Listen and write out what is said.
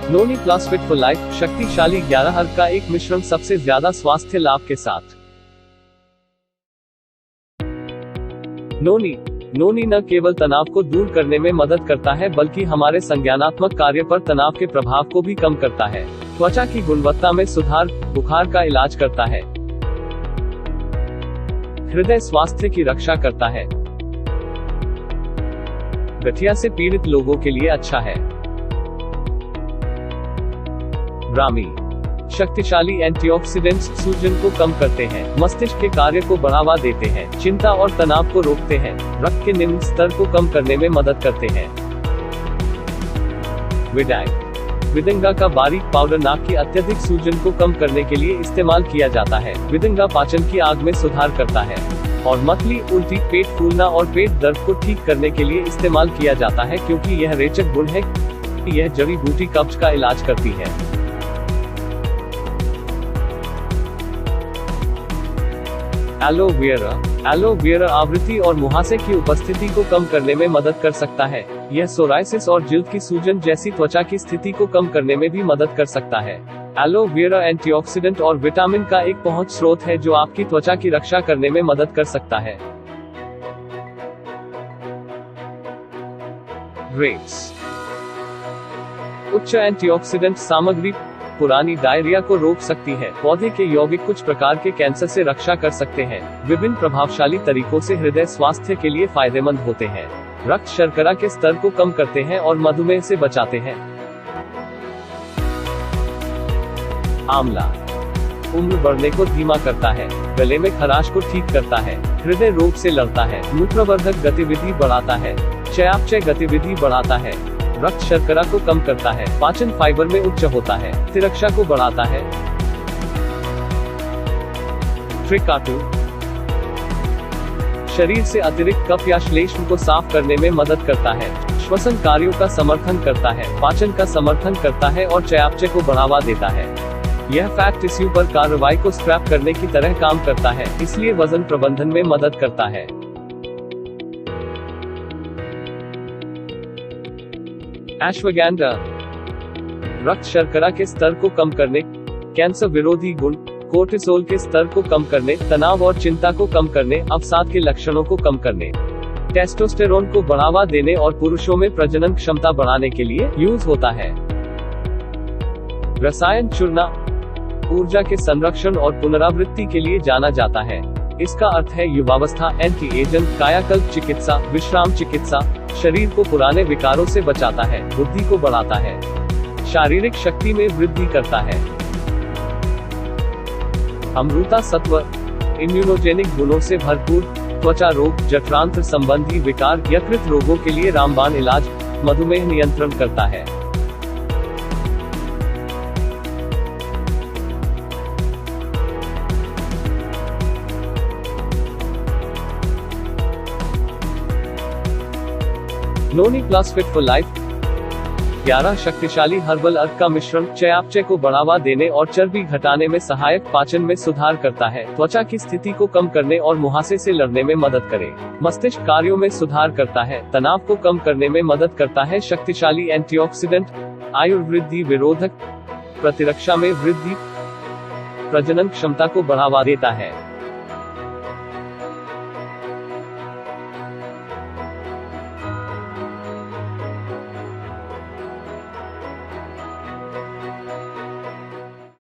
Noni plus fit for life, शक्तिशाली 11 अर्क का एक मिश्रण सबसे ज्यादा स्वास्थ्य लाभ के साथ। नोनी न केवल तनाव को दूर करने में मदद करता है बल्कि हमारे संज्ञानात्मक कार्य पर तनाव के प्रभाव को भी कम करता है। त्वचा की गुणवत्ता में सुधार, बुखार का इलाज करता है, हृदय स्वास्थ्य की रक्षा करता है, गठिया से पीड़ित लोगों के लिए अच्छा है। ब्राह्मी, शक्तिशाली एंटीऑक्सीडेंट्स सूजन को कम करते हैं, मस्तिष्क के कार्य को बढ़ावा देते हैं, चिंता और तनाव को रोकते हैं, रक्त के निम्न स्तर को कम करने में मदद करते हैं। विदंगा का बारीक पाउडर नाक की अत्यधिक सूजन को कम करने के लिए इस्तेमाल किया जाता है। विदंगा पाचन की आग में सुधार करता है और मतली, उल्टी, पेट फूलना और पेट दर्द को ठीक करने के लिए इस्तेमाल किया जाता है क्योंकि यह रेचक गुण है कि यह जड़ी बूटी कब्ज का इलाज करती है। एलो वेरा आवृत्ति और मुहासे की उपस्थिति को कम करने में मदद कर सकता है। यह सोराइसिस और जिल्द की सूजन जैसी त्वचा की स्थिति को कम करने में भी मदद कर सकता है। एलो वेरा एंटीऑक्सीडेंट और विटामिन का एक पहुंच स्रोत है जो आपकी त्वचा की रक्षा करने में मदद कर सकता है। ग्रेप्स, उच्च एंटीऑक्सीडेंट सामग्री पुरानी डायरिया को रोक सकती है। पौधे के यौगिक कुछ प्रकार के कैंसर से रक्षा कर सकते हैं। विभिन्न प्रभावशाली तरीकों से हृदय स्वास्थ्य के लिए फायदेमंद होते हैं। रक्त शर्करा के स्तर को कम करते हैं और मधुमेह से बचाते हैं। आंवला, उम्र बढ़ने को धीमा करता है, गले में खराश को ठीक करता है, हृदय रोग से लड़ता है, मूत्रवर्धक गतिविधि बढ़ाता है, चयापचय गतिविधि बढ़ाता है, रक्त शर्करा को कम करता है, पाचन फाइबर में उच्च होता है, प्रतिरक्षा को बढ़ाता है। ट्रिकाटू, शरीर से अतिरिक्त कफ या श्लेष्म को साफ करने में मदद करता है, श्वसन कार्यों का समर्थन करता है, पाचन का समर्थन करता है और चयापचय को बढ़ावा देता है। यह फैट टिश्यू पर कार्रवाई को स्क्रैप करने की तरह काम करता है, इसलिए वजन प्रबंधन में मदद करता है। अश्वगंधा, रक्त शर्करा के स्तर को कम करने, कैंसर विरोधी गुण, कोर्टिसोल के स्तर को कम करने, तनाव और चिंता को कम करने, अवसाद के लक्षणों को कम करने, टेस्टोस्टेरोन को बढ़ावा देने और पुरुषों में प्रजनन क्षमता बढ़ाने के लिए यूज होता है। रसायन चूर्ण, ऊर्जा के संरक्षण और पुनरावृत्ति के लिए जाना जाता है। इसका अर्थ है युवावस्था, एंटी एजेंट, कायाकल्प चिकित्सा, विश्राम चिकित्सा, शरीर को पुराने विकारों से बचाता है, बुद्धि को बढ़ाता है, शारीरिक शक्ति में वृद्धि करता है। अमृता सत्व, इम्यूनोजेनिक गुणों से भरपूर, त्वचा रोग, जठरांत्र संबंधी विकार, यकृत रोगों के लिए रामबाण इलाज, मधुमेह नियंत्रण करता है। नोनी प्लस फिट फॉर लाइफ 11 शक्तिशाली हर्बल अर्क का मिश्रण चयापचय को बढ़ावा देने और चर्बी घटाने में सहायक, पाचन में सुधार करता है, त्वचा की स्थिति को कम करने और मुहासे से लड़ने में मदद करे, मस्तिष्क कार्यों में सुधार करता है, तनाव को कम करने में मदद करता है, शक्तिशाली एंटीऑक्सीडेंट, आयुर्वृद्धि विरोधक, प्रतिरक्षा में वृद्धि, प्रजनन क्षमता को बढ़ावा देता है।